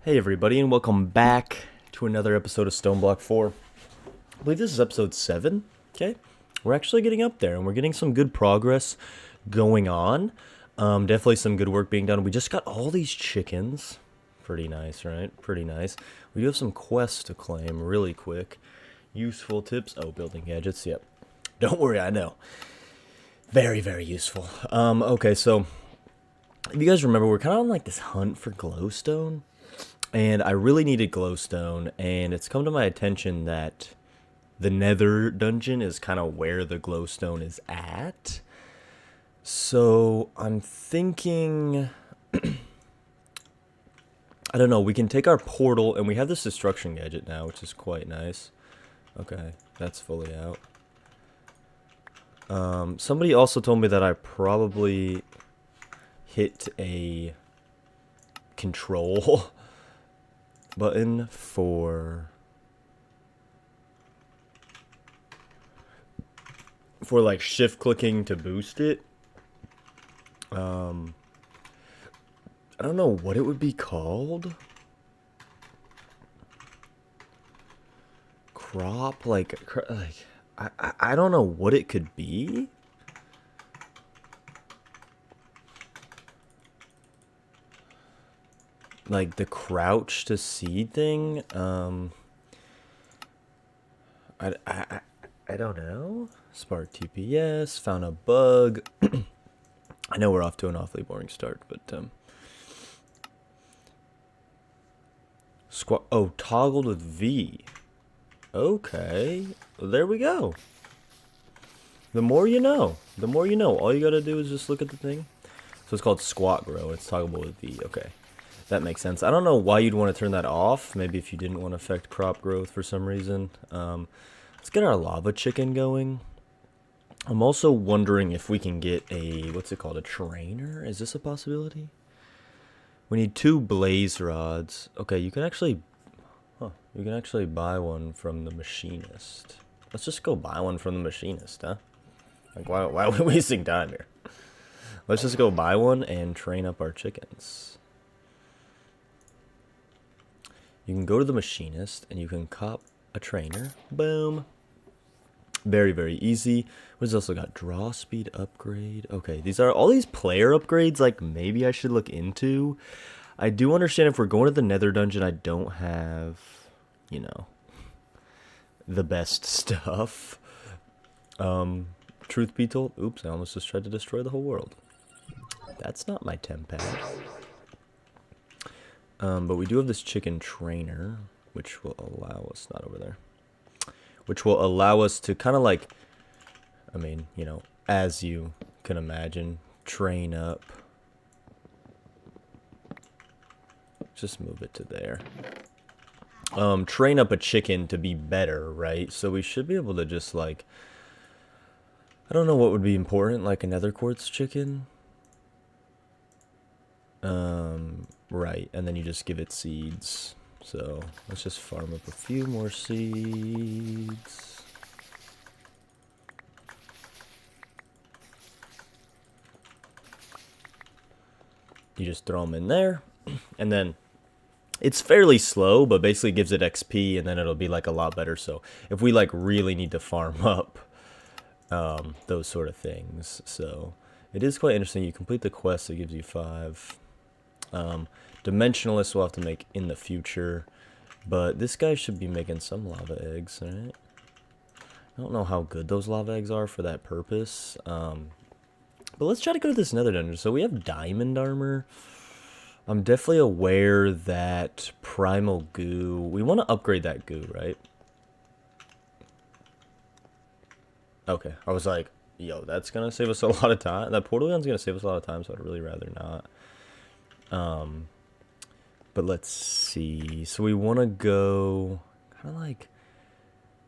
Hey everybody, and welcome back to another episode of StoneBlock 4. I believe this is episode 7, okay? We're actually getting up there, and we're getting some good progress going on. Definitely some good work being done. We just got all these chickens. Pretty nice, right? Pretty nice. We do have some quests to claim really quick. Useful tips. Oh, building gadgets, yep. Don't worry, I know. Very, very useful. Okay, so if you guys remember, we're kind of on like this hunt for glowstone. And I really needed glowstone, and it's come to my attention that the nether dungeon is kind of where the glowstone is at. So I'm thinking, I don't know, we can take our portal, and we have this destruction gadget now, which is quite nice. Okay, that's fully out. Somebody also told me that I probably hit a control button for like shift clicking to boost it. I don't know what it would be called. Crop, like I don't know what it could be. Like the crouch to seed thing. I don't know. Spark TPS, found a bug. I know we're off to an awfully boring start, but oh, toggled with V. Okay, well, there we go. The more you know. The more you know. All you gotta do is just look at the thing. So it's called squat grow. It's toggleable with V. Okay, that makes sense. I don't know why you'd want to turn that off. Maybe if you didn't want to affect crop growth for some reason. Let's get our lava chicken going. I'm also wondering if we can get a, what's it called, a trainer? Is this a possibility? We need 2 blaze rods. Okay, you can actually buy one from the machinist. Let's just go buy one from the machinist, huh? Like, why are we wasting time here? Let's just go buy one and train up our chickens. You can go to the machinist and you can cop a trainer. Boom. Very, very easy. What's also got? Draw speed upgrade. Okay, these are all these player upgrades, like maybe I should look into. I do understand if we're going to the nether dungeon, I don't have, you know, the best stuff. Truth be told, oops, I almost just tried to destroy the whole world. That's not my temp pad. But we do have this chicken trainer, which will allow us, not over there, which will allow us to kind of like, I mean, you know, as you can imagine, train up. Just move it to there. Train up a chicken to be better, right? So we should be able to just like, I don't know what would be important, like a nether quartz chicken. Right, and then you just give it seeds. So let's just farm up a few more seeds. You just throw them in there, and then it's fairly slow, but basically gives it XP, and then it'll be like a lot better. So if we like really need to farm up those sort of things, so it is quite interesting. You complete the quest, it gives you 5. Dimensionalists we'll have to make in the future, but this guy should be making some lava eggs, right? I don't know how good those lava eggs are for that purpose, but let's try to go to this nether dungeon. So we have diamond armor. I'm definitely aware that primal goo, we want to upgrade that goo, right? Okay, I was like, yo, that's gonna save us a lot of time. That portal gun's gonna save us a lot of time, so I'd really rather not. But let's see. So we want to go kind of like,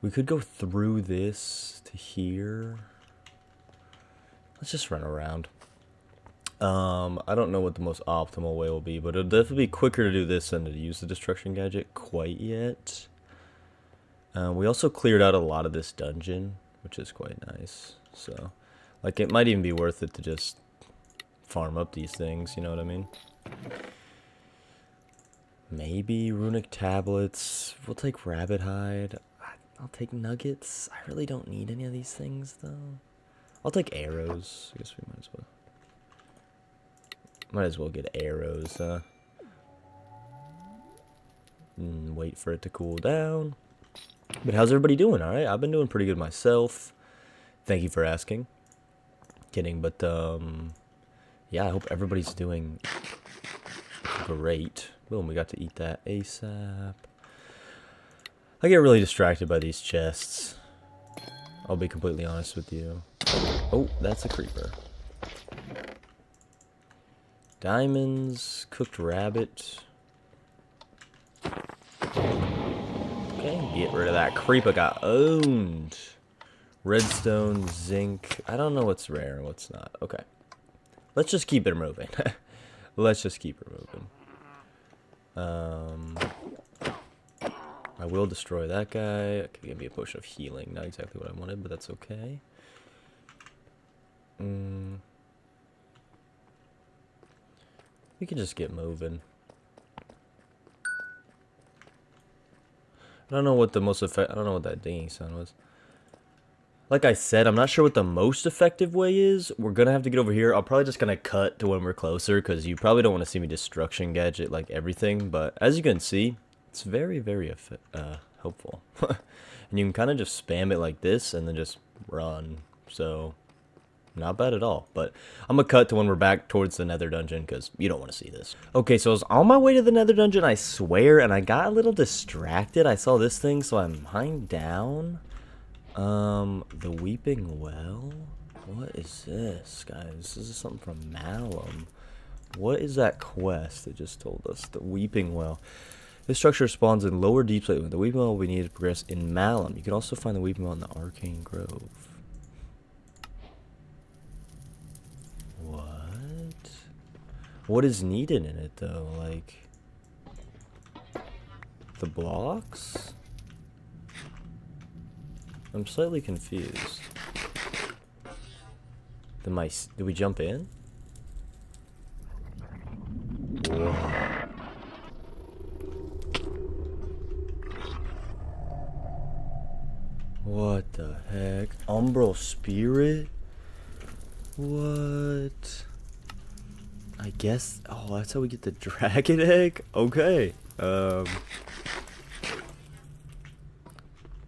we could go through this to here. Let's just run around. I don't know what the most optimal way will be, but it'll definitely be quicker to do this than to use the destruction gadget quite yet. We also cleared out a lot of this dungeon, which is quite nice. So, like, it might even be worth it to just farm up these things, you know what I mean? Maybe runic tablets. We'll take rabbit hide. I'll take nuggets. I really don't need any of these things, though. I'll take arrows. I guess we might as well. Might as well get arrows, wait for it to cool down. But how's everybody doing? All right, I've been doing pretty good myself. Thank you for asking. Kidding, but yeah, I hope everybody's doing great. Boom, we got to eat that ASAP. I get really distracted by these chests. I'll be completely honest with you. Oh, that's a creeper. Diamonds, cooked rabbit. Okay, get rid of that creeper. Got owned. Redstone, zinc. I don't know what's rare and what's not. Okay. Let's just keep it moving. Let's just keep it moving. I will destroy that guy. It could give me a potion of healing. Not exactly what I wanted, but that's okay. We can just get moving. I don't know what the most I don't know what that dinging sound was. Like I said, I'm not sure what the most effective way is. We're gonna have to get over here. I'm probably just gonna cut to when we're closer, because you probably don't want to see me destruction gadget like everything. But as you can see, it's very, very helpful. And you can kind of just spam it like this and then just run. So, not bad at all. But I'm gonna cut to when we're back towards the nether dungeon, because you don't want to see this. Okay, so I was on my way to the nether dungeon, I swear, and I got a little distracted. I saw this thing, so I mined down. The Weeping Well? What is this, guys? This is something from Malum. What is that quest it just told us? The Weeping Well. This structure spawns in lower deep slate. The Weeping Well will be needed to progress in Malum. You can also find the Weeping Well in the Arcane Grove. What? What is needed in it, though? Like, the blocks? I'm slightly confused. Did we jump in? Whoa. What the heck? Umbral Spirit? What? I guess. Oh, that's how we get the dragon egg? Okay.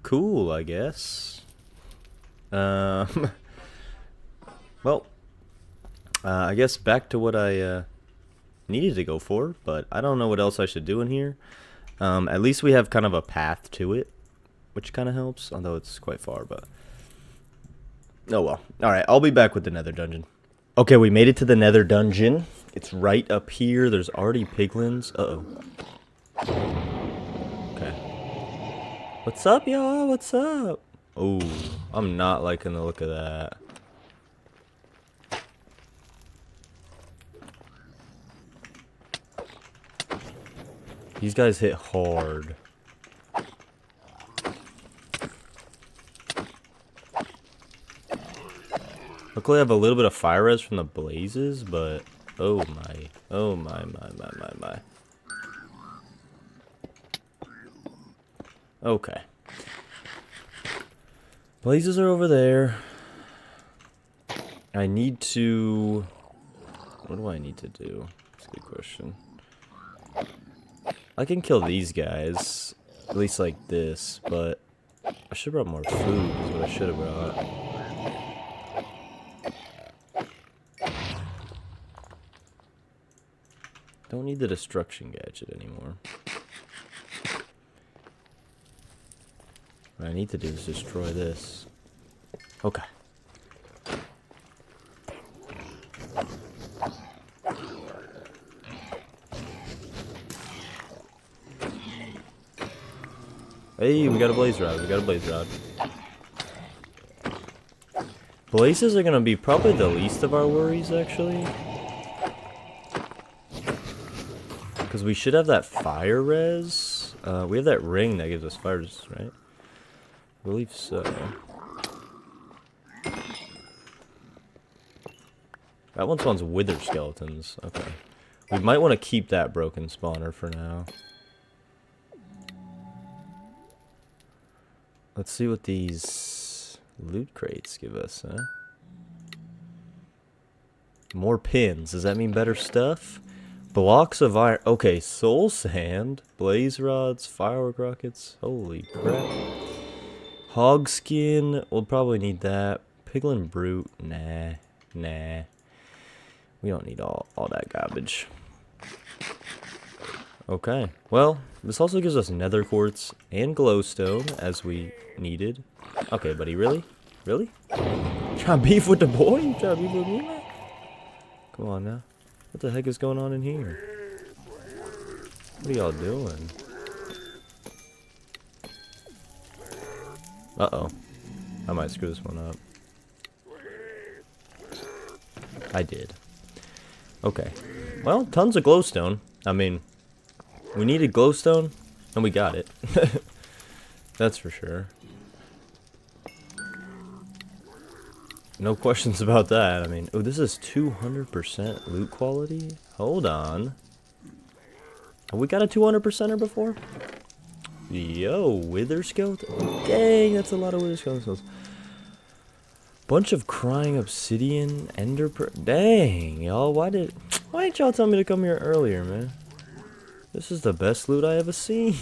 Cool, I guess. Well, I guess back to what I needed to go for, but I don't know what else I should do in here. At least we have kind of a path to it, which kind of helps, although it's quite far, but oh well. Alright, I'll be back with the nether dungeon. Okay, we made it to the nether dungeon. It's right up here. There's already piglins. Uh-oh. Okay. What's up, y'all? What's up? Oh, I'm not liking the look of that. These guys hit hard. Luckily I have a little bit of fire res from the blazes, but oh my. Oh my. Okay. Blazes are over there. I need to... What do I need to do? That's a good question. I can kill these guys. At least like this, but... I should have brought more food is what I should have brought. Don't need the destruction gadget anymore. What I need to do is destroy this. Okay. Hey, we got a blaze rod. We got a blaze rod. Blazes are gonna be probably the least of our worries, actually. Because we should have that fire res. We have that ring that gives us fire res, right? I believe so. That one spawns wither skeletons. Okay. We might want to keep that broken spawner for now. Let's see what these loot crates give us, huh? More pins. Does that mean better stuff? Blocks of iron. Okay, soul sand, blaze rods, firework rockets. Holy crap. Hog skin. We'll probably need that. Piglin brute. Nah. Nah. We don't need all that garbage. Okay. Well, this also gives us nether quartz and glowstone as we needed. Okay, buddy. Really? Really? Trying to beef with the boy? You trying to beef with me, man? Come on now. What the heck is going on in here? What are y'all doing? Uh-oh. I might screw this one up. I did. Okay. Well, tons of glowstone. I mean, we needed glowstone, and we got it. That's for sure. No questions about that. I mean, oh, this is 200% loot quality? Hold on. Have we got a 200%er before? Yo, wither skeleton. Dang, that's a lot of wither skeletons. Bunch of crying obsidian, ender dang, y'all, why didn't y'all tell me to come here earlier, man? This is the best loot I ever seen.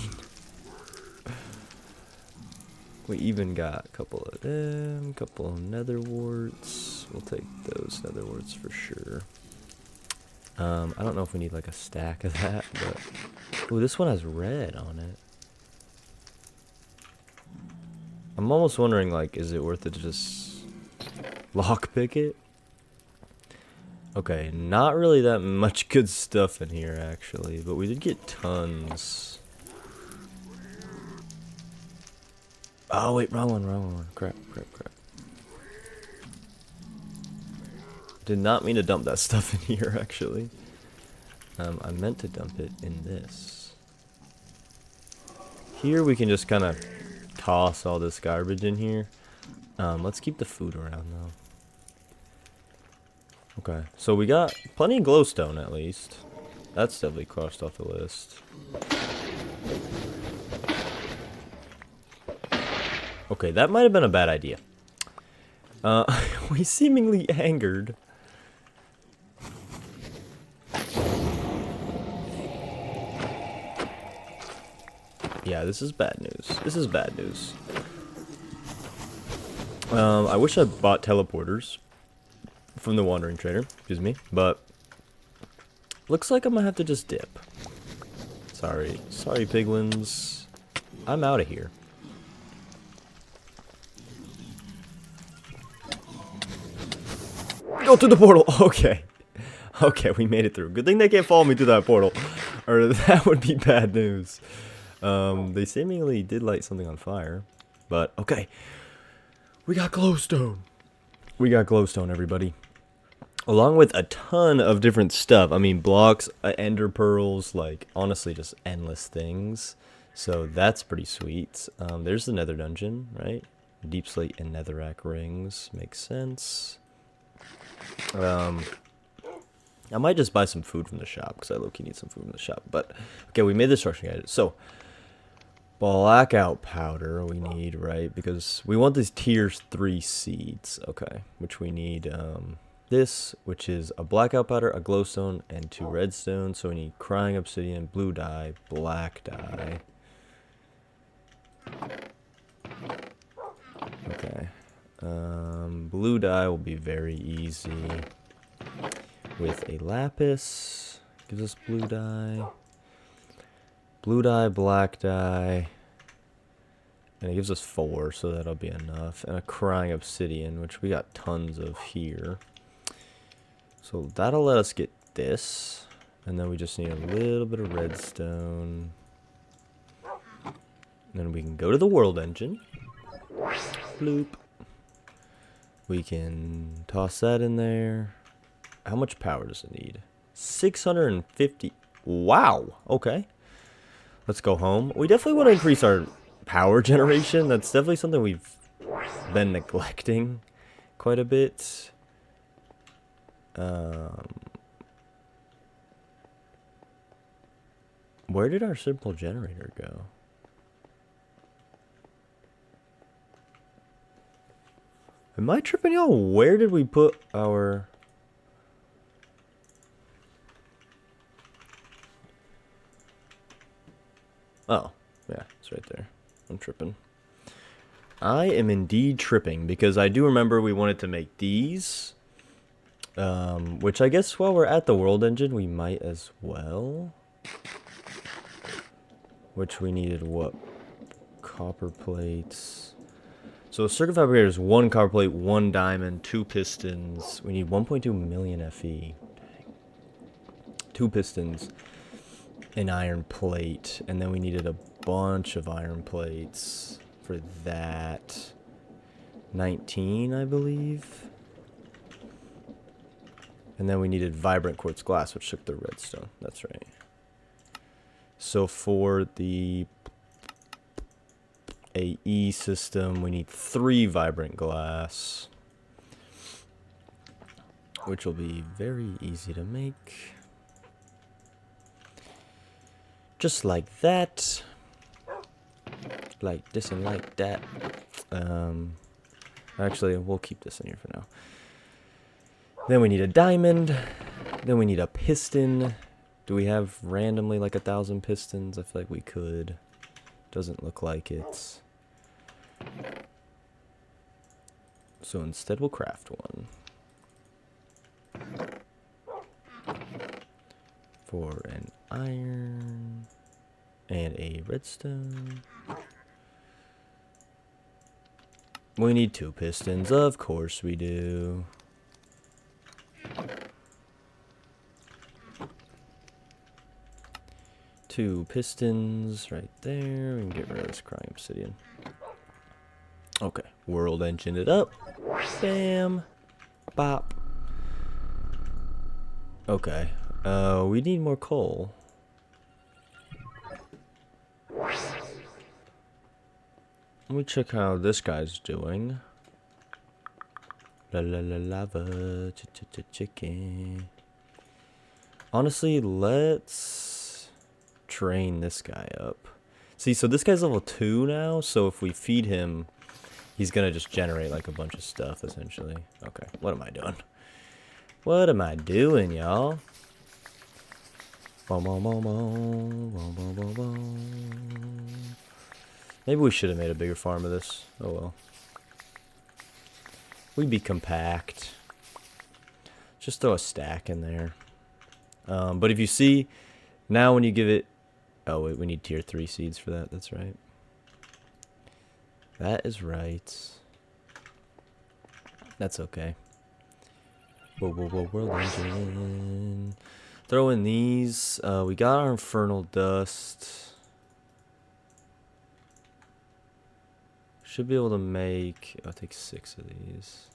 We even got a couple of them, couple of nether warts. We'll take those nether warts for sure. I don't know if we need like a stack of that, but oh, this one has red on it. I'm almost wondering, like, is it worth it to just lockpick it? Okay, not really that much good stuff in here actually, but we did get tons. Oh wait, wrong one. Crap. Did not mean to dump that stuff in here actually. I meant to dump it in this. Here we can just kind of toss all this garbage in here. Let's keep the food around though. Okay, so we got plenty of glowstone at least. That's definitely crossed off the list. Okay, that might have been a bad idea. We seemingly angered. Yeah, this is bad news. This is bad news. I wish I bought teleporters from the wandering trader, excuse me, but looks like I'm gonna have to just dip. Sorry piglins. I'm out of here. Go through the portal. Okay, we made it through. Good thing they can't follow me through that portal, or that would be bad news. They seemingly did light something on fire, but okay. We got glowstone. We got glowstone, everybody. Along with a ton of different stuff. I mean, blocks, ender pearls, like, honestly, just endless things. So that's pretty sweet. There's the nether dungeon, right? Deep slate and netherrack rings. Makes sense. I might just buy some food from the shop, because I low-key need some food from the shop. But, okay, we made the structure guide. So, blackout powder we need, right? Because we want these tier 3 seeds, okay? Which we need, this, which is a blackout powder, a glowstone, and 2 redstone. So we need crying obsidian, blue dye, black dye. Okay. Blue dye will be very easy with a lapis. Gives us blue dye. Blue dye, black dye. And it gives us 4, so that'll be enough. And a crying obsidian, which we got tons of here. So that'll let us get this. And then we just need a little bit of redstone. And then we can go to the world engine. Bloop. We can toss that in there. How much power does it need? 650. Wow. Okay. Let's go home. We definitely want to increase our power generation. That's definitely something we've been neglecting quite a bit. Where did our simple generator go? Am I tripping, y'all? Where did we put our... Oh, yeah, it's right there. I'm tripping. I am indeed tripping, because I do remember we wanted to make these. Which I guess while we're at the world engine, we might as well. Which we needed what? Copper plates. So a circuit fabricator is 1 copper plate, 1 diamond, 2 pistons. We need 1.2 million FE. Dang. 2 pistons, an iron plate, and then we needed a bunch of iron plates for that. 19, I believe. And then we needed vibrant quartz glass, which took the redstone. That's right. So for the AE system, we need 3 vibrant glass, which will be very easy to make. Just like that. Like this and like that. Actually, we'll keep this in here for now. Then we need a diamond. Then we need a piston. Do we have randomly like 1,000 pistons? I feel like we could. Doesn't look like it. So instead we'll craft one. For an iron and a redstone. We need 2 pistons, of course we do. Two pistons right there. We can get rid of this crying obsidian. Okay, world engine it up. Bam. Bop. Okay. We need more coal. Let me check how this guy's doing. La la la lava chicken. Honestly, let's train this guy up. See, so this guy's level 2 now, so if we feed him, he's gonna just generate like a bunch of stuff essentially. Okay, what am I doing? What am I doing, y'all? Maybe we should have made a bigger farm of this. Oh well. We'd be compact. Just throw a stack in there. But if you see, now when you give it... Oh wait, we need tier 3 seeds for that. That's right. That is right. That's okay. Whoa, whoa, whoa, world engine. Throw in these. We got our infernal dust. Should be able to make... I'll take 6 of these.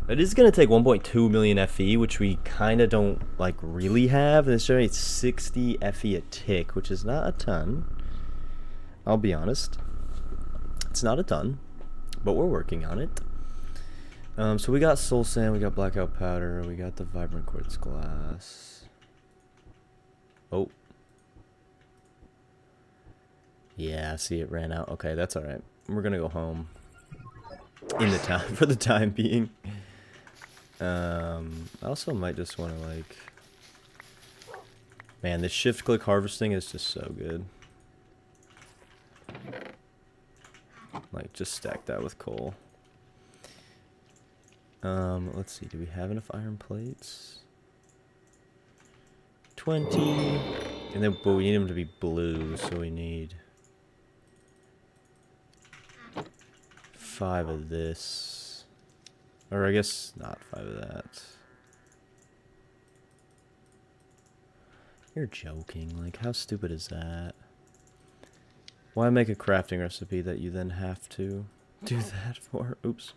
It is going to take 1.2 million FE, which we kind of don't, like, really have. And this generates 60 FE a tick, which is not a ton. I'll be honest. It's not a ton, but we're working on it. So we got soul sand, we got blackout powder, we got the vibrant quartz glass. Oh. Yeah, see, it ran out. Okay, that's all right. We're gonna go home in the time for the time being. I also might just want to like, man, this shift click harvesting is just so good. Like, just stack that with coal. Let's see, do we have enough iron plates? 20. And then, but we need them to be blue, so we need 5 of this. Or I guess not 5 of that. You're joking. Like, how stupid is that? Why make a crafting recipe that you then have to do that for? Oops.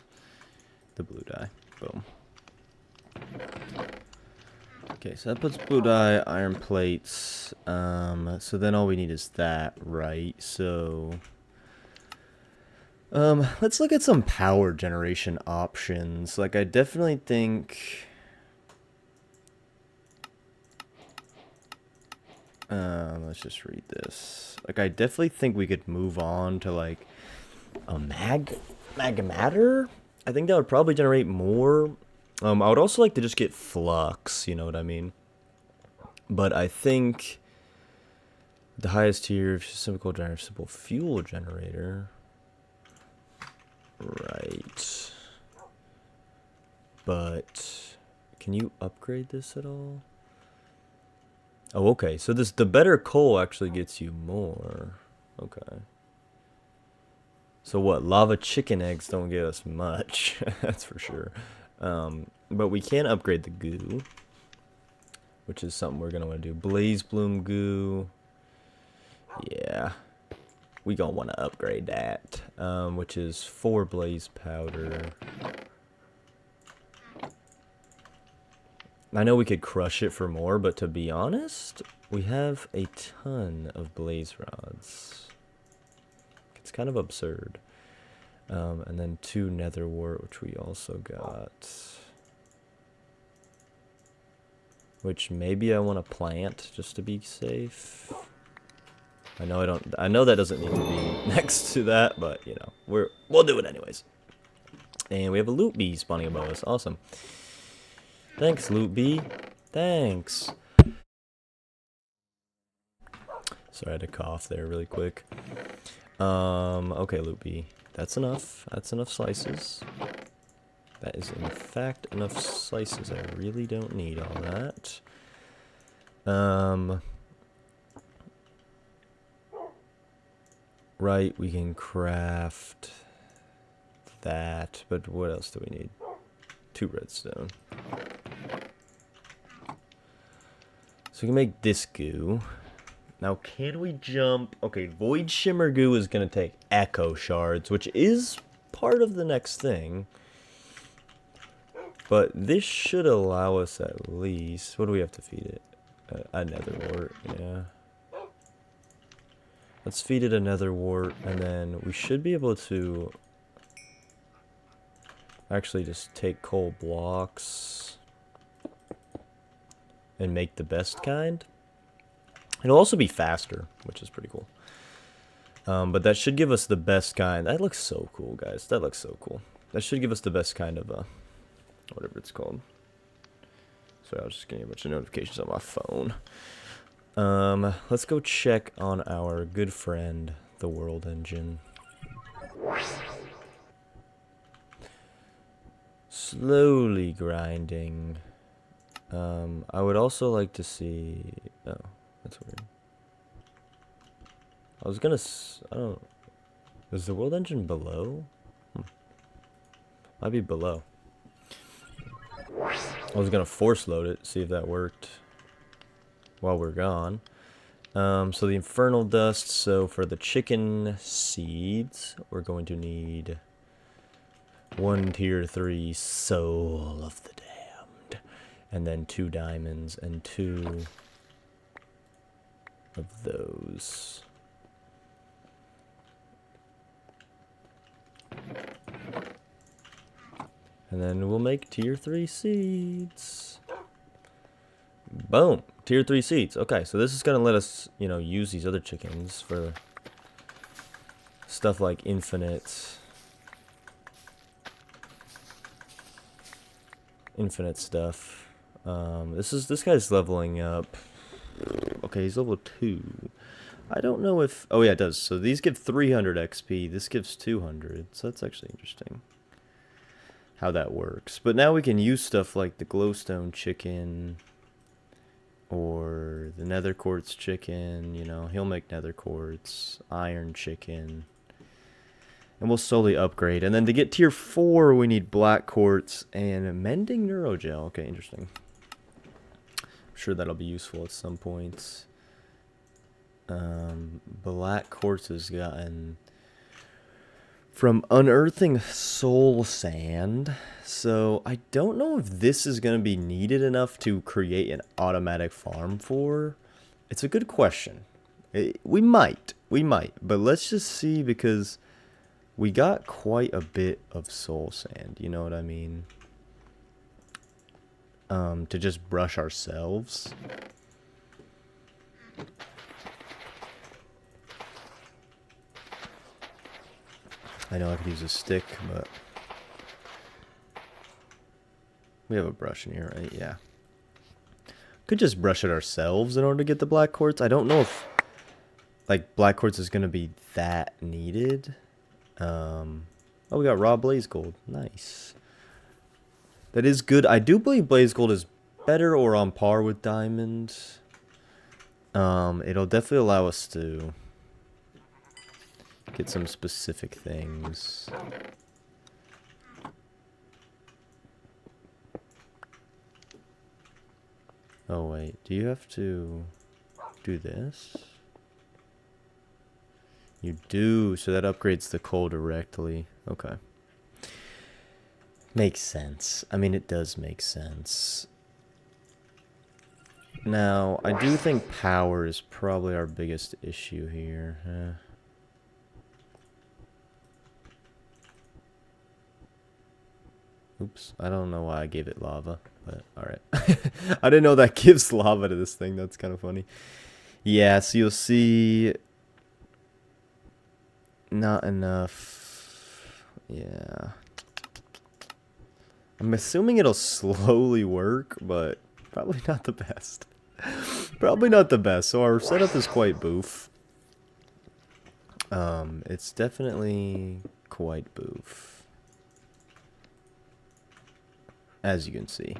The blue dye. Boom. Okay, so that puts blue dye, iron plates. So then all we need is that, right? So let's look at some power generation options. Like, I definitely think Let's just read this. Like, I definitely think we could move on to, like, a matter. I think that would probably generate more. I would also like to just get flux, you know what I mean? But I think the highest tier, simple generator, simple fuel generator. Right. But can you upgrade this at all? Oh, okay. So the better coal actually gets you more. Okay. So what? Lava chicken eggs don't get us much. That's for sure. But we can upgrade the goo, which is something we're gonna want to do. Blaze bloom goo. Yeah. We gonna want to upgrade that, which is 4 blaze powder. I know we could crush it for more, but to be honest, we have a ton of blaze rods. It's kind of absurd. And then 2 nether wart, which we also got. Which maybe I want to plant just to be safe. I know that doesn't need to be next to that, but you know, we'll do it anyways. And we have a loot bee spawning above us. Awesome. Thanks, loot bee. Thanks. Sorry, I had to cough there really quick. Okay, loot bee. That's enough. That's enough slices. That is, in fact, enough slices. I really don't need all that. Right, we can craft that, but what else do we need? 2 redstone. So we can make this goo. Now, can we jump? Okay, void shimmer goo is going to take echo shards, which is part of the next thing. But this should allow us at least... What do we have to feed it? Another wart, yeah. Let's feed it another wart, and then we should be able to... actually just take coal blocks and make the best kind. It'll also be faster, which is pretty cool. But that should give us the best kind. That looks so cool, guys. That looks so cool. That should give us the best kind of, whatever it's called. Sorry, I was just getting a bunch of notifications on my phone. Let's go check on our good friend, the world engine. Slowly grinding. I would also like to see... Oh, that's weird. I was gonna... I don't... Is the world engine below? Might be below. I was gonna force load it, see if that worked while we're gone. So the infernal dust. So for the chicken seeds, we're going to need 1 tier 3 soul of the damned, and then 2 diamonds and 2 of those. And then we'll make tier 3 seeds. Boom. Tier 3 seeds. Okay, so this is going to let us, you know, use these other chickens for stuff like infinite stuff. This guy's leveling up. Okay, he's level 2. I don't know if... Oh, yeah, it does. So these give 300 XP. This gives 200. So that's actually interesting how that works. But now we can use stuff like the glowstone chicken or the nether quartz chicken. You know, he'll make nether quartz, iron chicken. And we'll slowly upgrade. And then to get tier 4, we need black quartz and mending neurogel. Okay, interesting. I'm sure that'll be useful at some points. Black quartz has gotten from unearthing soul sand. So I don't know if this is going to be needed enough to create an automatic farm for. It's a good question. We might. But let's just see, because we got quite a bit of soul sand. You know what I mean? To just brush ourselves. I know I could use a stick, but we have a brush in here, right? Yeah. Could just brush it ourselves in order to get the black quartz. I don't know if like black quartz is gonna be that needed. Oh, we got raw blaze gold. Nice. That is good. I do believe blaze gold is better or on par with diamond. It'll definitely allow us to get some specific things. Oh wait, do you have to do this? You do, so that upgrades the coal directly. Okay. Makes sense. I mean, it does make sense. Now, I do think power is probably our biggest issue here. Oops, I don't know why I gave it lava, but alright. I didn't know that gives lava to this thing. That's kind of funny. Yeah, so you'll see... Not enough. Yeah. I'm assuming it'll slowly work, but probably not the best. Probably not the best. So our setup is quite boof. It's definitely quite boof, as you can see.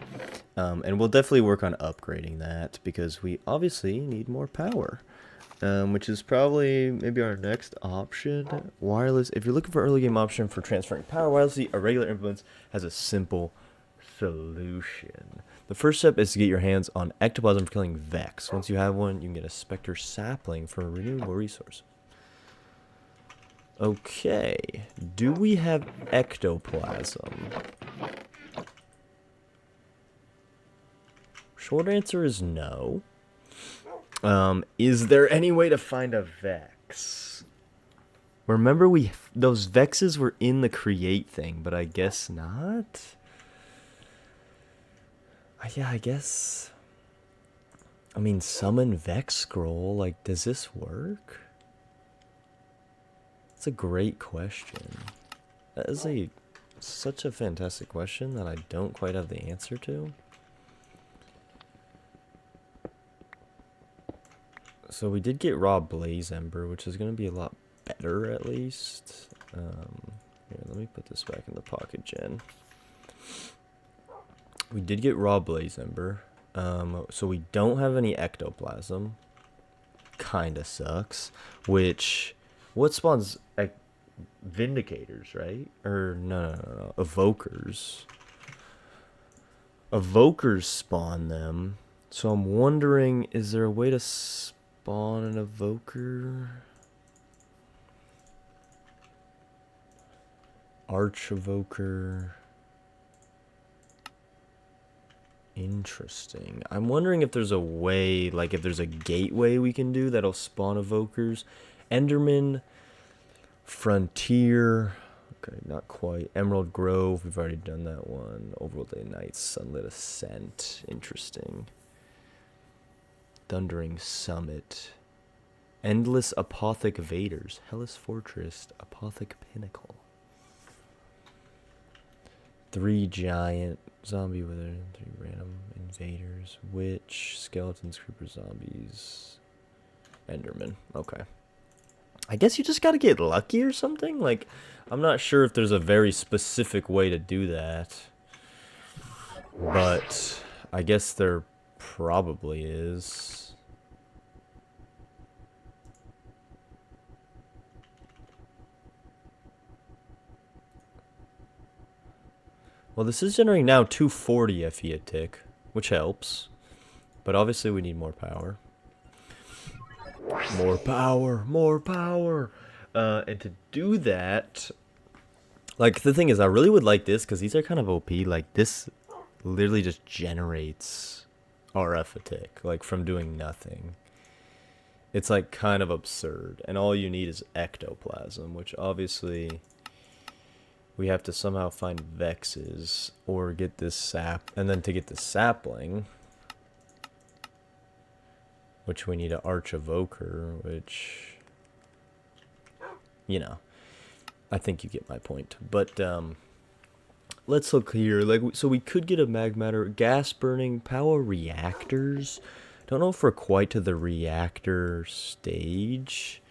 And we'll definitely work on upgrading that because we obviously need more power. Which is probably maybe our next option. Wireless. If you're looking for early game option for transferring power wirelessly, a regular implements has a simple solution. The first step is to get your hands on ectoplasm for killing Vex. Once you have one, you can get a Spectre sapling for a renewable resource. Okay. Do we have ectoplasm? Short answer is no. Is there any way to find a Vex? Remember those Vexes were in the create thing, but I guess not? Yeah, I guess. I mean, summon Vex scroll, like, does this work? That's a great question. That is such a fantastic question that I don't quite have the answer to. So we did get raw blaze ember, which is going to be a lot better at least. Here, let me put this back in the pocket gen. We did get raw blaze ember. So we don't have any ectoplasm. Kinda sucks. What spawns vindicators, right? Or no. Evokers. Evokers spawn them. So I'm wondering, is there a way to spawn an evoker? Arch evoker. Interesting. I'm wondering if there's a way, like if there's a gateway we can do that'll spawn evokers. Enderman, Frontier. Okay, not quite. Emerald Grove, we've already done that one. Overworld Day Night, Sunlit Ascent. Interesting. Thundering Summit. Endless Apothec Vaders. Hellas Fortress. Apothec Pinnacle. 3 giant zombie wither, 3 random invaders, witch, skeletons, creeper, zombies, enderman. Okay. I guess you just gotta get lucky or something? Like, I'm not sure if there's a very specific way to do that. But I guess there probably is. Well, this is generating now 240 FE a tick, which helps. But obviously we need more power. More power, more power. And to do that, like, the thing is, I really would like this, because these are kind of OP. Like, this literally just generates RF a tick, like, from doing nothing. It's, like, kind of absurd. And all you need is ectoplasm, which obviously we have to somehow find Vexes or get this sap. And then to get the sapling, which we need an Arch Evoker, which, you know, I think you get my point. But let's look here. Like, so we could get a magmatter, gas burning power reactors. Don't know if we're quite to the reactor stage.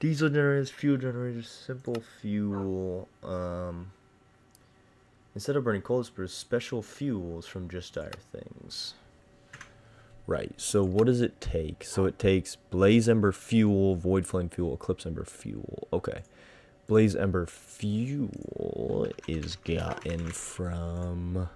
Diesel generators, fuel generators, simple fuel. Instead of burning coal, it's produce special fuels from just dire things. Right, so what does it take? So it takes blaze ember fuel, void flame fuel, eclipse ember fuel. Okay. Blaze ember fuel is gotten from...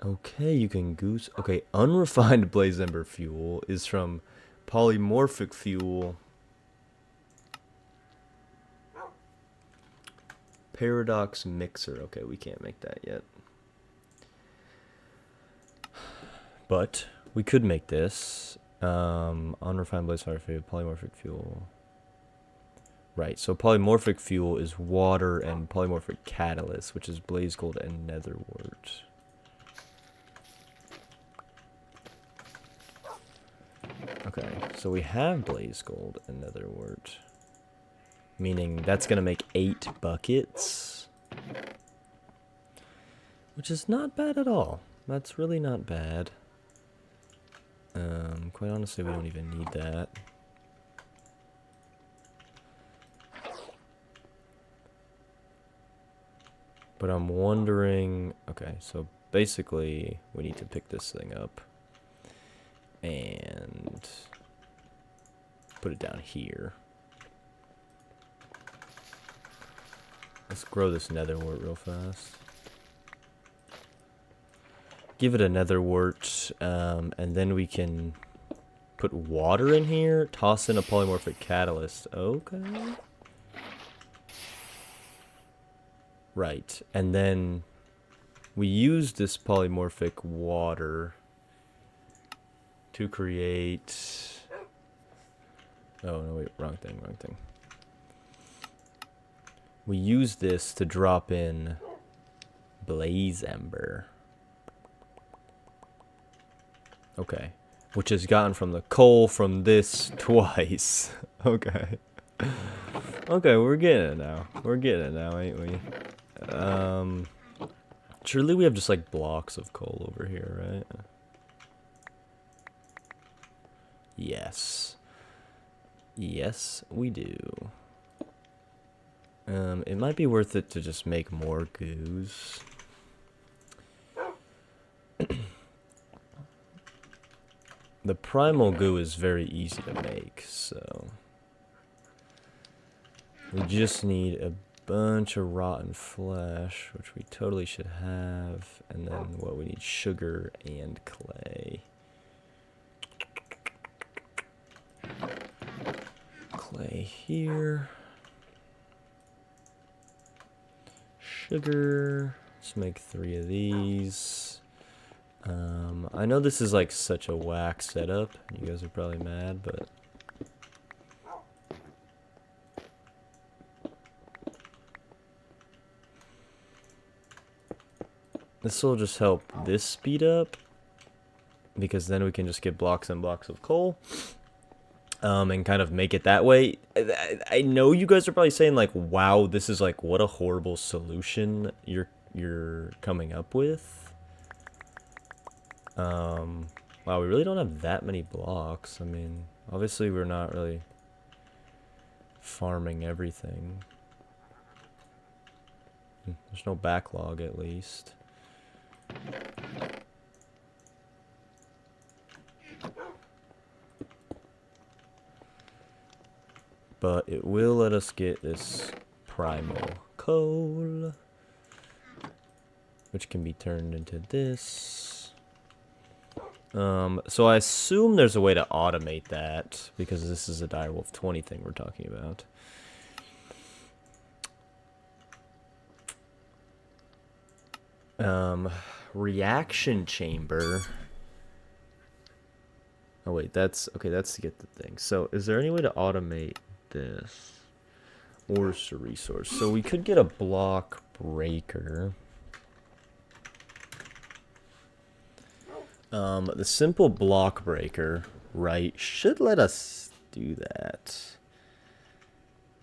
Okay, you can goose... Okay, unrefined blaze ember fuel is from polymorphic fuel. Paradox mixer. Okay, we can't make that yet. But we could make this. Unrefined blaze fire fuel, polymorphic fuel. Right, so polymorphic fuel is water and polymorphic catalyst, which is blaze gold and netherwort. Okay, so we have blaze gold and netherwort. Meaning that's going to make 8 buckets. Which is not bad at all. That's really not bad. Quite honestly, we don't even need that. But I'm wondering... Okay, so basically we need to pick this thing up. And put it down here. Let's grow this netherwort real fast. Give it a netherwort, and then we can put water in here, toss in a polymorphic catalyst. Okay. Right, and then we use this polymorphic water to create... Oh, no, wait, wrong thing. We use this to drop in blaze ember. Okay. Which is gotten from the coal from this twice. Okay. Okay, we're getting it now. We're getting it now, ain't we? Surely we have just like blocks of coal over here, right? Yes. Yes, we do. It might be worth it to just make more goos. The primal goo is very easy to make, so... We just need a bunch of rotten flesh, which we totally should have. And then, what, we need sugar and clay. Clay here. Sugar. Let's make 3 of these. I know this is like such a whack setup. You guys are probably mad, but... This will just help this speed up, because then we can just get blocks and blocks of coal, and kind of make it that way. I know you guys are probably saying like, "Wow, this is like what a horrible solution you're coming up with." Wow, we really don't have that many blocks. I mean, obviously we're not really farming everything. There's no backlog, at least. But it will let us get this primal coal, which can be turned into this. So I assume there's a way to automate that, because this is a Direwolf 20 thing we're talking about. Reaction chamber. Oh wait, that's okay, that's to get the thing. So is there any way to automate this? Ores to resource. So we could get a block breaker. The simple block breaker, right, should let us do that.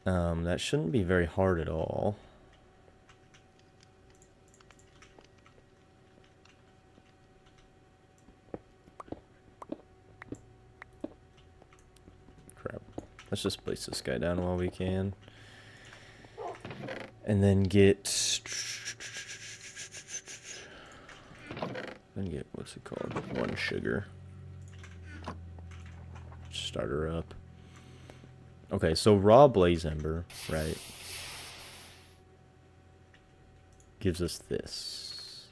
That shouldn't be very hard at all. Crap. Let's just place this guy down while we can. And then get... what's it called? 1 sugar. Start her up. Okay, so raw blaze ember, right, gives us this.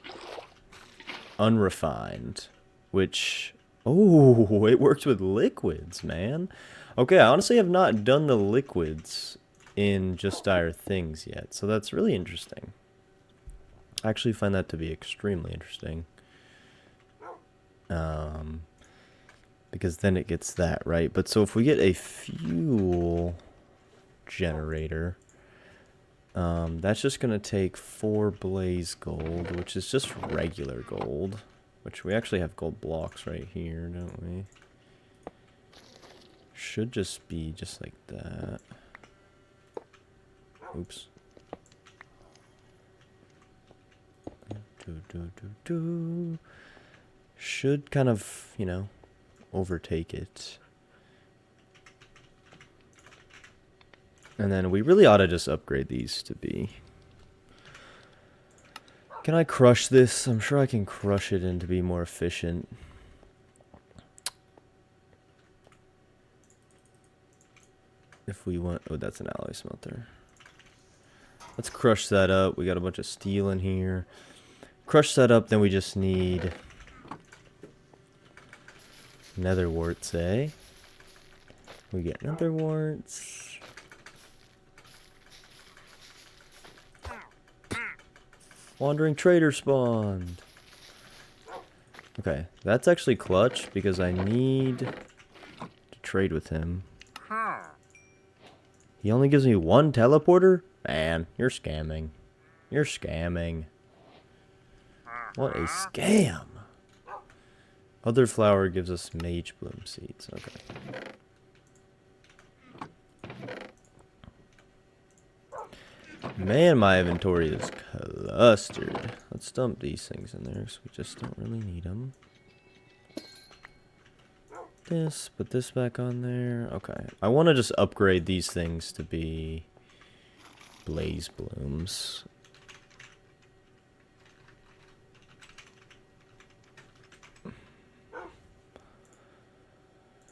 Unrefined, which... Oh, it works with liquids, man. Okay, I honestly have not done the liquids in Just Dire Things yet, so that's really interesting. I actually find that to be extremely interesting. Because then it gets that, right? But so if we get a fuel generator, that's just going to take 4 blaze gold, which is just regular gold. Which we actually have gold blocks right here, don't we? Should just be just like that. Oops. Should kind of, you know, overtake it. And then we really ought to just upgrade these to be... Can I crush this? I'm sure I can crush it and to be more efficient. If we want... Oh, that's an alloy smelter. Let's crush that up. We got a bunch of steel in here. Crush that up, then we just need... nether warts, eh? We get nether warts. Wandering trader spawned. Okay, that's actually clutch because I need to trade with him. He only gives me 1 teleporter? Man, you're scamming. You're scamming. What a scam. Other flower gives us mage bloom seeds. Okay. Man, my inventory is clustered. Let's dump these things in there because we just don't really need them. This, put this back on there. Okay. I want to just upgrade these things to be blaze blooms.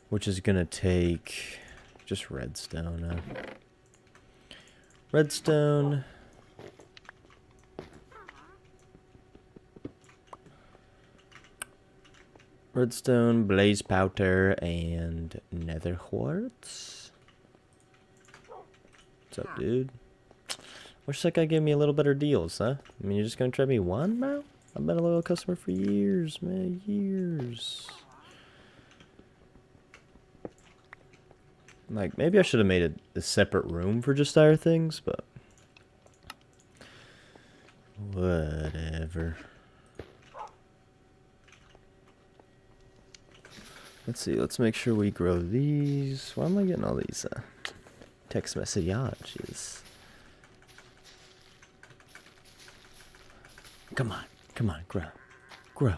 Which is going to take just redstone. Redstone. Redstone, blaze powder, and nether quartz. What's up, dude? Wish that guy gave me a little better deals, huh? I mean, you're just going to trade me 1 now? I've been a loyal customer for years, man. Years. Like, maybe I should have made a separate room for Just Dire Things, but... whatever. Let's see, let's make sure we grow these. Why am I getting all these text messages? Come on, grow. Grow.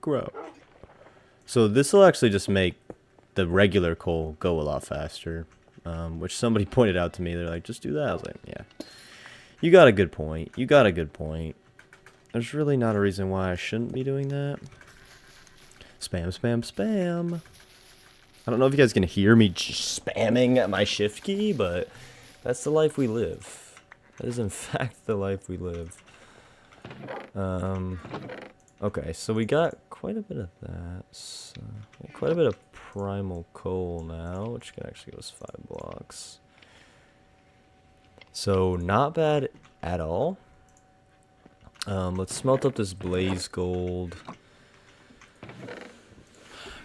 Grow. So this will actually just make the regular coal go a lot faster, which somebody pointed out to me. They're like, just do that. I was like, yeah, you got a good point. You got a good point. There's really not a reason why I shouldn't be doing that. Spam, spam, spam. I don't know if you guys can hear me spamming at my shift key, but that's the life we live. That is in fact the life we live. Okay, so we got quite a bit of that. So quite a bit of primal coal now, which can actually give us 5 blocks. So not bad at all. Let's smelt up this blaze gold,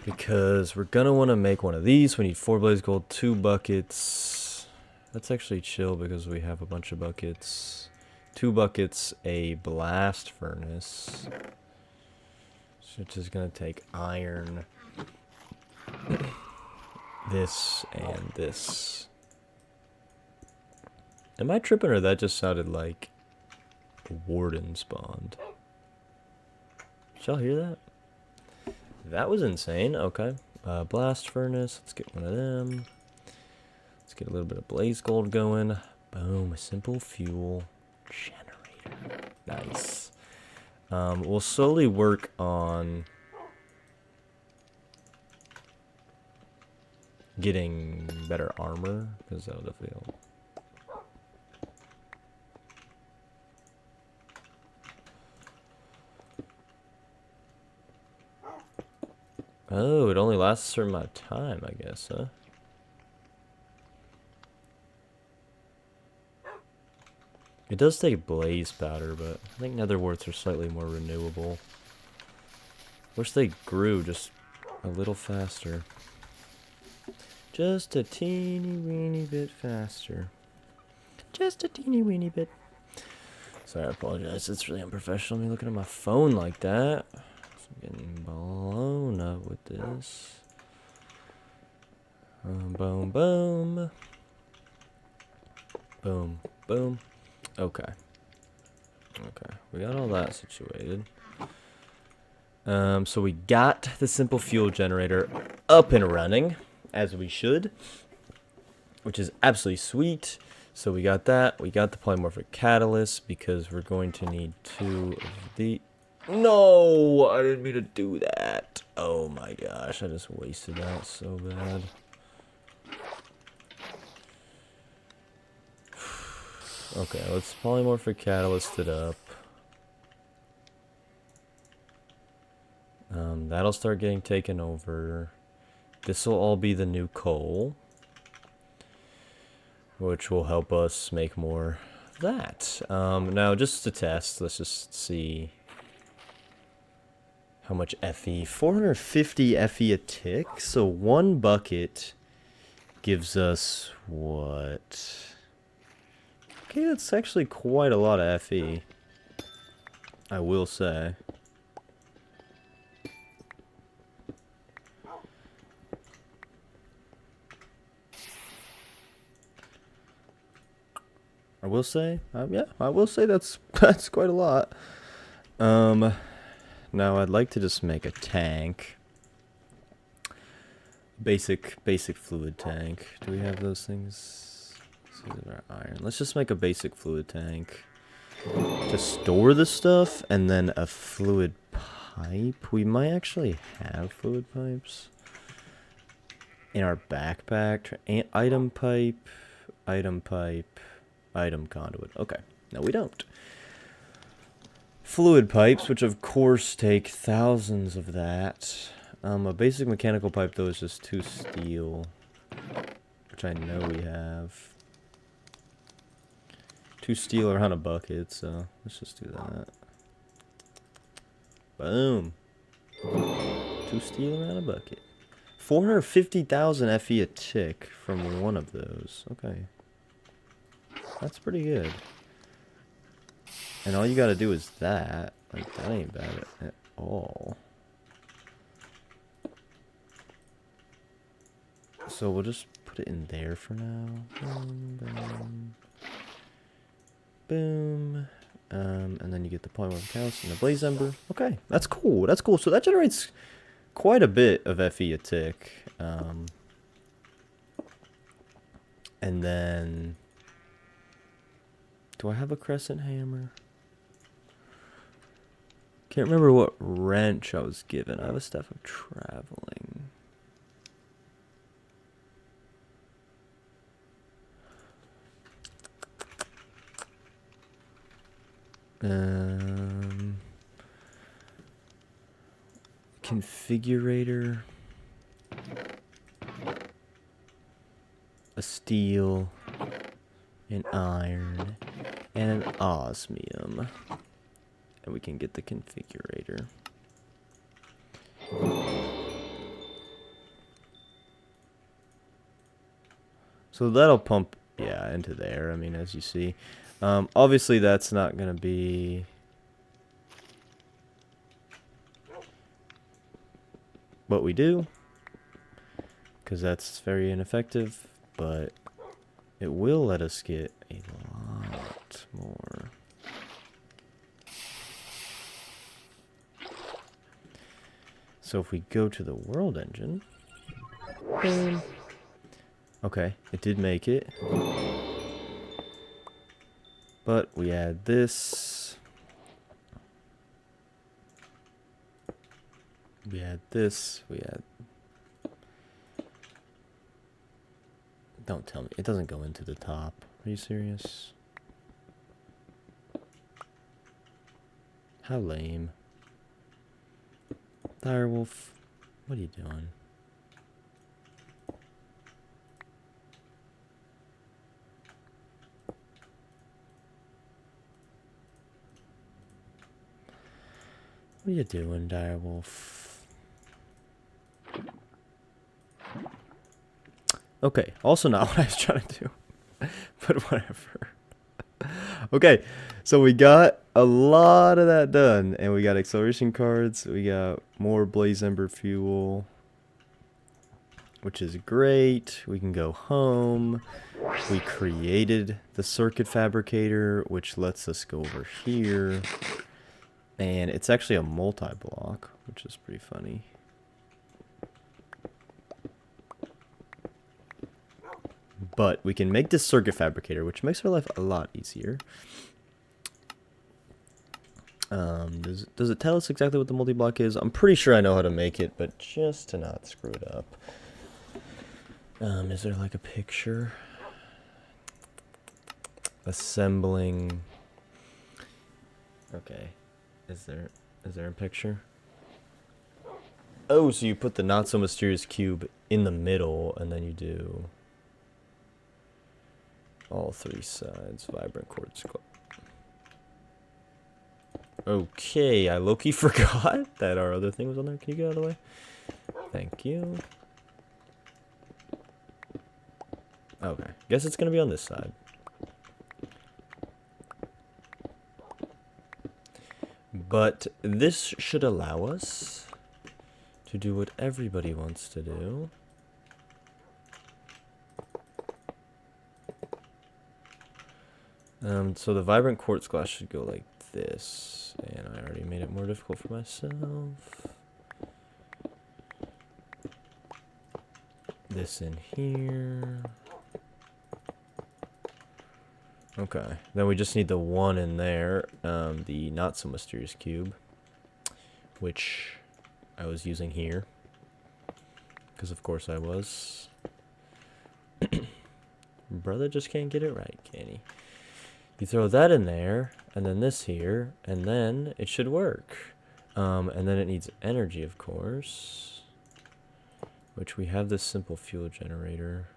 because we're gonna want to make one of these. We need 4 blaze gold, 2 buckets. That's actually chill because we have a bunch of buckets. 2 buckets, a blast furnace. Which is gonna take iron. This and this. Am I tripping, or that just sounded like a warden spawned? Did y'all hear that? That was insane. Okay. Blast furnace. Let's get one of them. Let's get a little bit of blaze gold going. Boom. A simple fuel generator. Nice. We'll slowly work on getting better armor, because that'll definitely help. Oh, it only lasts a certain amount of time, I guess, huh? It does take blaze powder, but I think nether warts are slightly more renewable. Wish they grew just a little faster. Just a teeny weeny bit faster. Just a teeny weeny bit. Sorry, I apologize. It's really unprofessional me looking at my phone like that. I'm getting blown up with this. Boom, boom. Boom, boom. Okay. Okay, we got all that situated. So we got the simple fuel generator up and running, as we should, which is absolutely sweet. So we got that. We got the polymorphic catalyst, because we're going to need 2 of the... No! I didn't mean to do that. Oh my gosh, I just wasted that so bad. Okay, let's polymorphic catalyst it up. That'll start getting taken over. This will all be the new coal, which will help us make more of that. Now, just to test, let's just see how much FE. 450 FE a tick, so 1 bucket gives us what? Okay, that's actually quite a lot of FE, I will say. Yeah, I will say that's quite a lot. Now I'd like to just make a tank. Basic fluid tank. Do we have those things? Iron. Let's just make a basic fluid tank to store the stuff, and then a fluid pipe. We might actually have fluid pipes in our backpack. Item pipe, item conduit. Okay, no, we don't. Fluid pipes, which of course take thousands of that. A basic mechanical pipe though is just 2 steel, which I know we have. 2 steel around a bucket, so let's just do that. Boom. 2 steel around a bucket. 450,000 FE a tick from one of those. Okay. That's pretty good. And all you gotta do is that. Like, that ain't bad at all. So we'll just put it in there for now. Boom, boom. Boom. And then you get the polymorphic house and the blaze ember. Okay, that's cool. That's cool. So that generates quite a bit of FE a tick. And then, do I have a crescent hammer? Can't remember what wrench I was given. I have a staff of traveling. Configurator, a steel, an iron, and an osmium, and we can get the configurator. So that'll pump, yeah, into there. I mean, as you see. Obviously, that's not going to be what we do, because that's very ineffective, but it will let us get a lot more. So if we go to the world engine, boom. Okay, it did make it. But we add this. We add this. We add... Don't tell me. It doesn't go into the top. Are you serious? How lame. Direwolf, what are you doing? What are you doing, Direwolf? Okay, also not what I was trying to do. But whatever. Okay, so we got a lot of that done. And we got acceleration cards. We got more Blaze Ember fuel, which is great. We can go home. We created the circuit fabricator, which lets us go over here. And it's actually a multi-block, which is pretty funny. But we can make this circuit fabricator, which makes our life a lot easier. Does it tell us exactly what the multi-block is? I'm pretty sure I know how to make it, but just to not screw it up. Is there like a picture? Assembling. Okay. Is there a picture? Oh, so you put the not so mysterious cube in the middle, and then you do all three sides. Vibrant quartz. Okay, I low-key forgot that our other thing was on there. Can you get out of the way? Thank you. Okay, guess it's gonna be on this side. But this should allow us to do what everybody wants to do. So the vibrant quartz glass should go like this, and I already made it more difficult for myself. This in here. Okay, then we just need the one in there, the not so mysterious cube, which I was using here, because of course I was. Brother just can't get it right, can he? You throw that in there, and then this here, and then it should work. And then it needs energy, of course, which we have this simple fuel generator.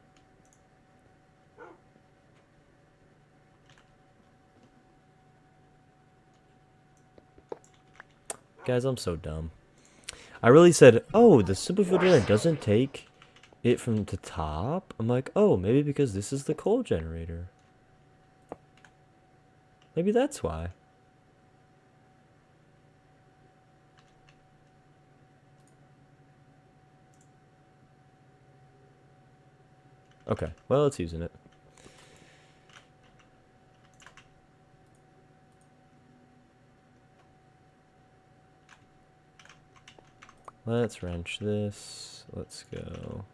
Guys, I'm so dumb. I really said, oh, the simple fuel generator doesn't take it from the top? I'm like, oh, maybe because this is the coal generator. Maybe that's why. Okay, well, it's using it. Let's wrench this. Let's go.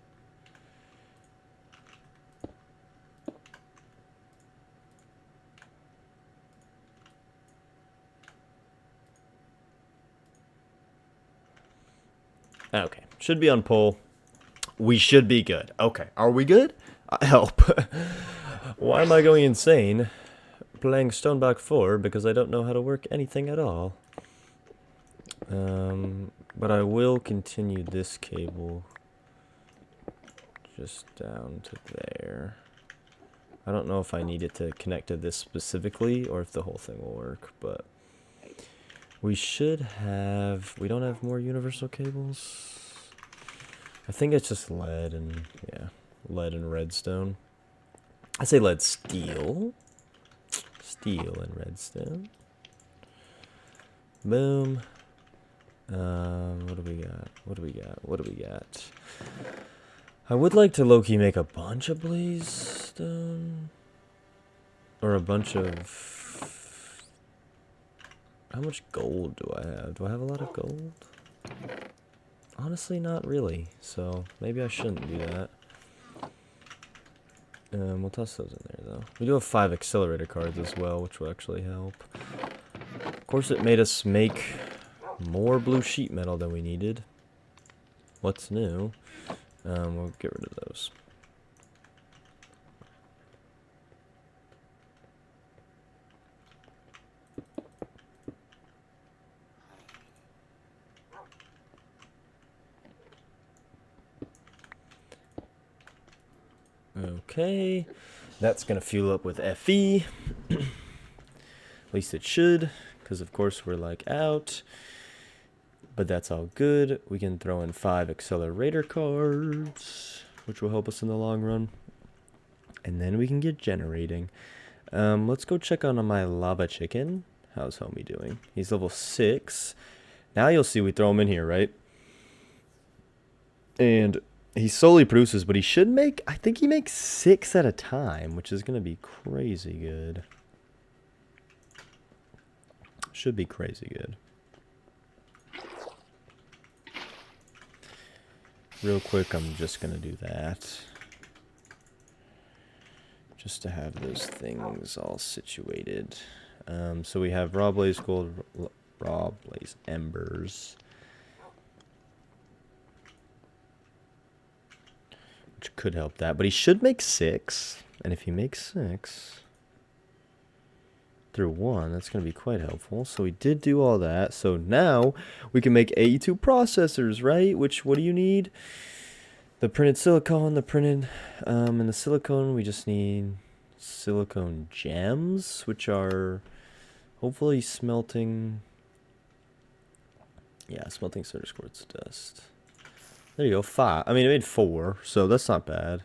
Okay, should be on pole. We should be good. Okay, are we good? Help. Why am I going insane playing StoneBlock 4 because I don't know how to work anything at all? But I will continue this cable just down to there. I don't know if I need it to connect to this specifically or if the whole thing will work, but we should have... We don't have more universal cables? I think it's just lead and... yeah, lead and redstone. I say lead steel. Steel and redstone. Boom. What do we got? What do we got? What do we got? I would like to low-key make a bunch of blaze stone. Or a bunch of... How much gold do I have? Do I have a lot of gold? Honestly, not really. So, maybe I shouldn't do that. We'll toss those in there, though. We do have 5 accelerator cards as well, which will actually help. Of course, it made us make more blue sheet metal than we needed. What's new? We'll get rid of those. Okay, that's gonna fuel up with FE. At least it should, because of course we're like out. But that's all good. We can throw in 5 accelerator cards, which will help us in the long run. And then we can get generating. Let's go check on my lava chicken. How's homie doing? He's level 6. Now you'll see we throw him in here, right? And he slowly produces, but he should make, I think he makes 6 at a time, which is going to be crazy good. Should be crazy good. Real quick, I'm just going to do that. Just to have those things all situated. So we have raw blaze gold, raw blaze embers. Which could help that, but he should make 6. And if he makes 6 through 1, that's going to be quite helpful. So we did do all that. So now we can make AE2 processors, right? Which, what do you need? The printed silicone, and the silicone, we just need silicone gems, which are hopefully smelting. Yeah, smelting surge quartz dust. There you go, 5. I mean, it made 4, so that's not bad.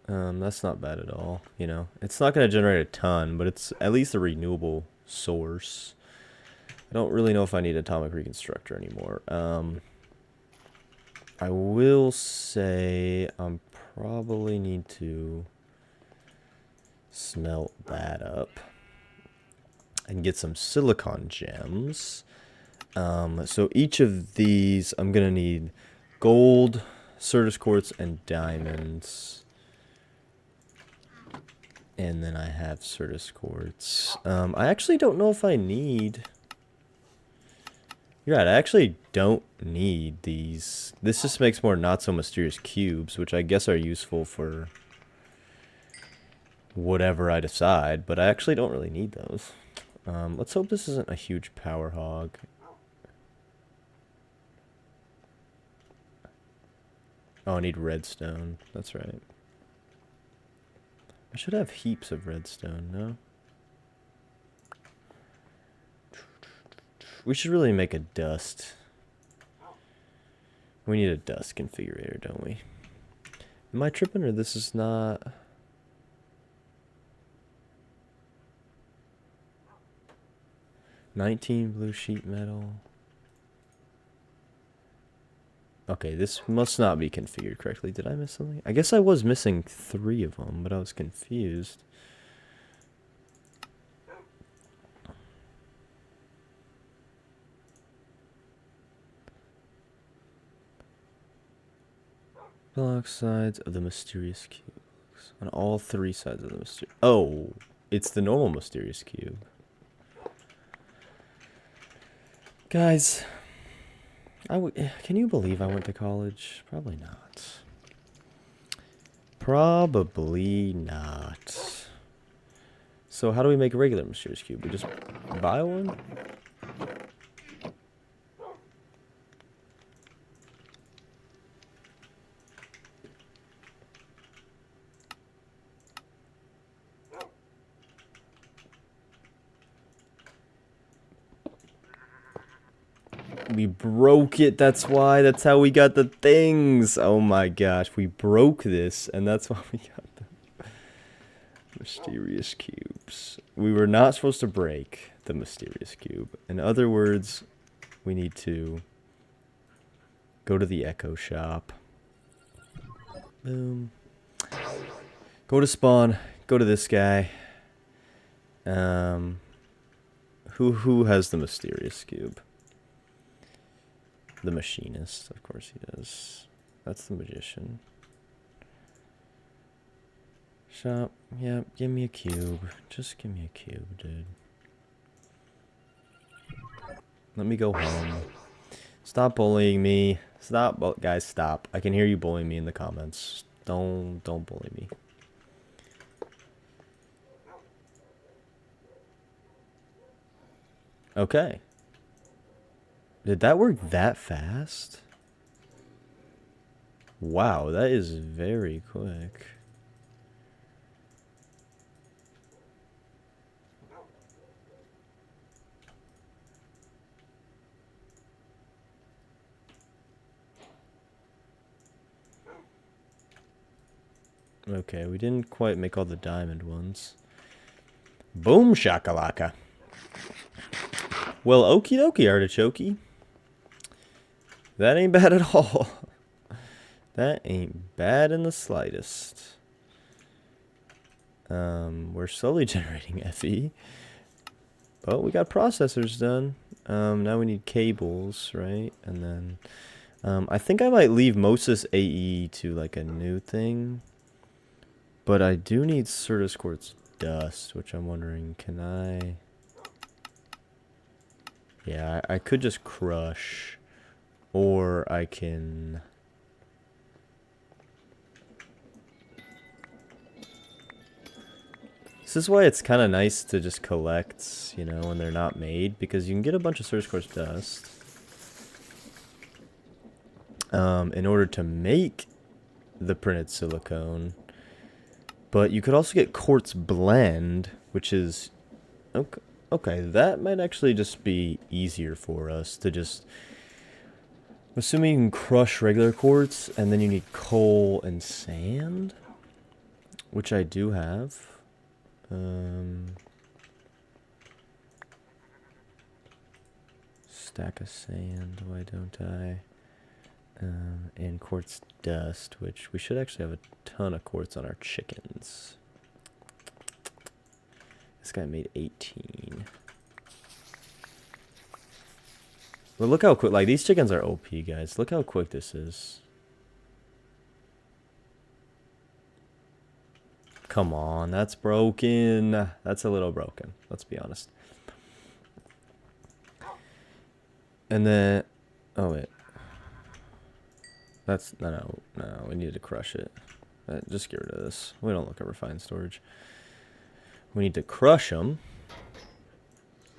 That's not bad at all, you know. It's not going to generate a ton, but it's at least a renewable source. I don't really know if I need atomic reconstructor anymore. I will say I probably need to smelt that up and get some silicon gems. So each of these, I'm going to need gold, Certus quartz, and diamonds. And then I have Certus quartz. I actually don't know if I need... You're right, I actually don't need these. This just makes more not-so-mysterious cubes, which I guess are useful for whatever I decide, but I actually don't really need those. Let's hope this isn't a huge power hog. Oh, I need redstone. That's right. I should have heaps of redstone, no? We should really make a dust. We need a dust configurator, don't we? Am I tripping or this is not... $19 blue sheet metal. Okay, this must not be configured correctly. Did I miss something? I guess I was missing 3 of them, but I was confused. Block sides of the mysterious cubes. On all 3 sides of the mysterious... Oh, it's the normal mysterious cube. Guys, can you believe I went to college? Probably not. Probably not. So how do we make a regular mysterious cube? We just buy one? We broke it, that's why, that's how we got the things. Oh my gosh, we broke this, and that's why we got the mysterious cubes. We were not supposed to break. the mysterious cube. In other words, we need to go to the Echo Shop. Boom. Go to spawn. Go to this guy. Who has the mysterious cube? The machinist, of course he does. That's the magician. Shop. Yeah, give me a cube. Just give me a cube, dude. Let me go home. Stop bullying me. Stop, guys, stop. I can hear you bullying me in the comments. Don't bully me. Okay. Did that work that fast? Wow, that is very quick. Okay, we didn't quite make all the diamond ones. Boom shakalaka. Well, okie dokie, artichoke. That ain't bad at all. That ain't bad in the slightest. We're slowly generating FE. Oh, we got processors done. Now we need cables, right? And then, I think I might leave most of this AE to like a new thing. But I do need Certus Quartz dust, which I'm wondering, can I... Yeah, I could just crush, or I can... This is why it's kind of nice to just collect, you know, when they're not made, because you can get a bunch of Certus Quartz dust in order to make the printed silicone. But you could also get quartz blend, which is... Okay, that might actually just be easier for us to just... Assuming you can crush regular quartz, and then you need coal and sand, which I do have. Stack of sand, why don't I? And quartz dust, which we should actually have a ton of quartz on our chickens. This guy made 18. But look how quick, like, these chickens are OP, guys. Look how quick this is. Come on, that's broken. That's a little broken, let's be honest. And then, oh wait. That's, no, we need to crush it. Just get rid of this. We don't look at refined storage. We need to crush them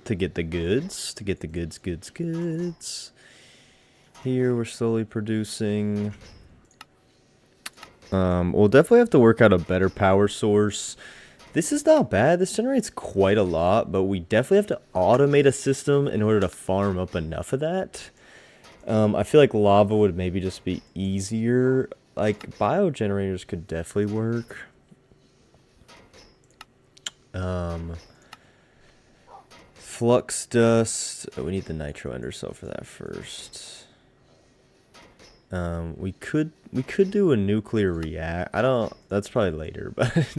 to get the goods. Goods. Here we're slowly producing. We'll definitely have to work out a better power source. This is not bad. This generates quite a lot, but we definitely have to automate a system in order to farm up enough of that. I feel like lava would maybe just be easier. Like, biogenerators could definitely work. Flux dust. Oh, we need the nitro ender cell for that first. We could do a nuclear react. That's probably later, but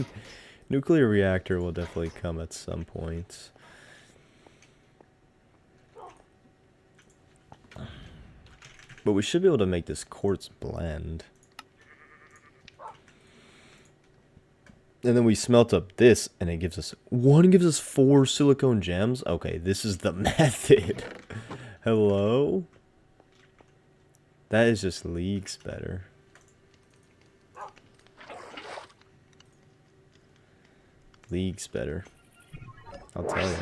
nuclear reactor will definitely come at some point. But we should be able to make this quartz blend. And then we smelt up this, and it gives us... One gives us 4 silicone gems? Okay, this is the method. Hello? That is just leagues better. Leagues better. I'll tell you.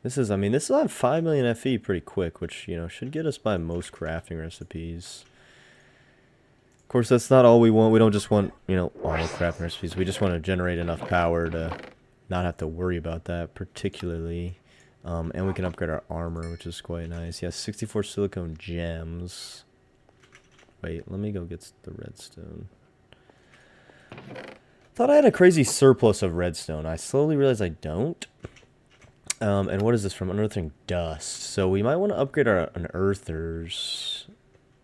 This is, I mean, this will have 5 million FE pretty quick, which, you know, should get us by most crafting recipes. Of course, that's not all we want. We don't just want, you know, all crafting recipes. We just want to generate enough power to not have to worry about that particularly. And we can upgrade our armor, which is quite nice. Yeah, 64 silicone gems. Wait, let me go get the redstone. Thought I had a crazy surplus of redstone. I slowly realized I don't. And what is this from? Unearthing dust. So we might want to upgrade our unearthers.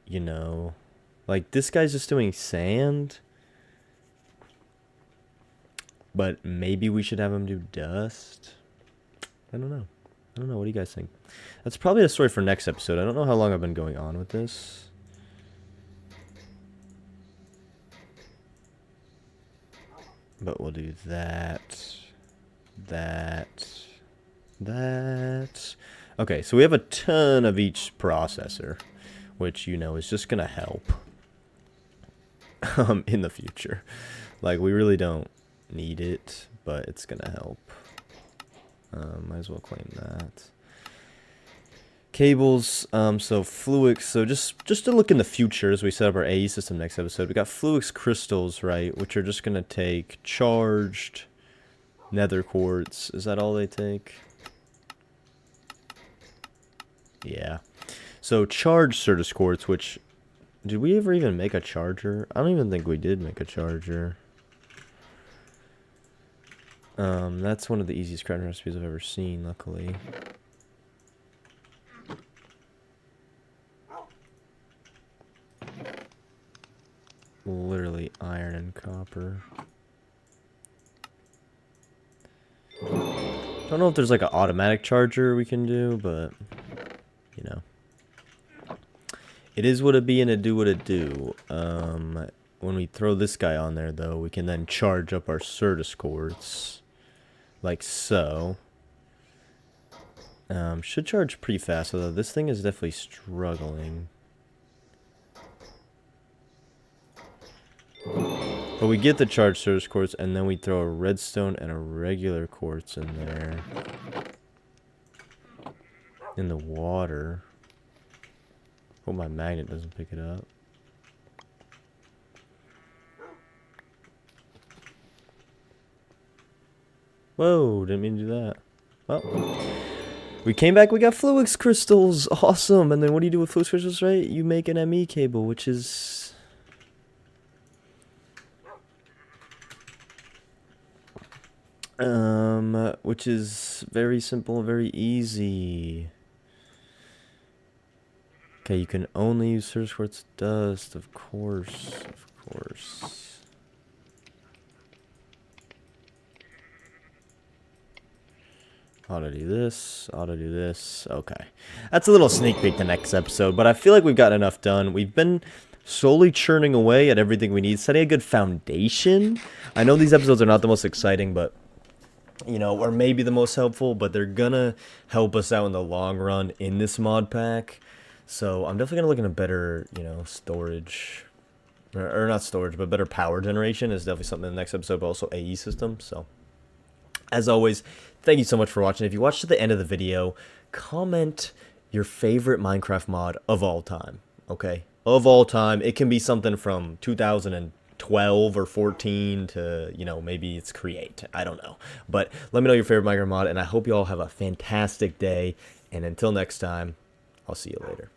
You know. Like, this guy's just doing sand. But maybe we should have him do dust. I don't know. I don't know. What do you guys think? That's probably a story for next episode. I don't know how long I've been going on with this. But we'll do that. That. Okay, so we have a ton of each processor, which, you know, is just going to help in the future. Like, we really don't need it, but it's going to help. Might as well claim that. Cables, so Fluix, so just to look in the future as we set up our AE system next episode, we got Fluix crystals, right, which are just going to take charged nether quartz. Is that all they take? Yeah. So charged Certus quartz, which, did we ever even make a charger? I don't even think we did make a charger. That's one of the easiest crafting recipes I've ever seen, luckily. Literally iron and copper. Don't know if there's like an automatic charger we can do, but you know, it is what it be and it do what it do. When we throw this guy on there, though, we can then charge up our Certus quartz, like so. Should charge pretty fast, although this thing is definitely struggling. But we get the charged Certus quartz, and then we throw a redstone and a regular quartz in there. In the water. Hope my magnet doesn't pick it up. Whoa, didn't mean to do that. Well, we came back, we got Fluix crystals. Awesome. And then what do you do with Fluix crystals, right? You make an ME cable, which is... which is very simple and very easy. Okay, you can only use Certus quartz dust, of course, of course. Ought to do this, ought to do this. Okay. That's a little sneak peek to next episode, but I feel like we've got enough done. We've been slowly churning away at everything we need, setting a good foundation. I know these episodes are not the most exciting, but, you know, or maybe the most helpful, but they're gonna help us out in the long run in this mod pack. So I'm definitely gonna look into better, you know, storage, or not storage, but better power generation is definitely something in the next episode, but also AE system. So as always, thank you so much for watching. If you watched to the end of the video, comment your favorite Minecraft mod of all time, okay? Of all time. It can be something from 2012 or 14 to, you know, maybe it's Create. I don't know. But let me know your favorite Minecraft mod, and I hope you all have a fantastic day. And until next time, I'll see you later.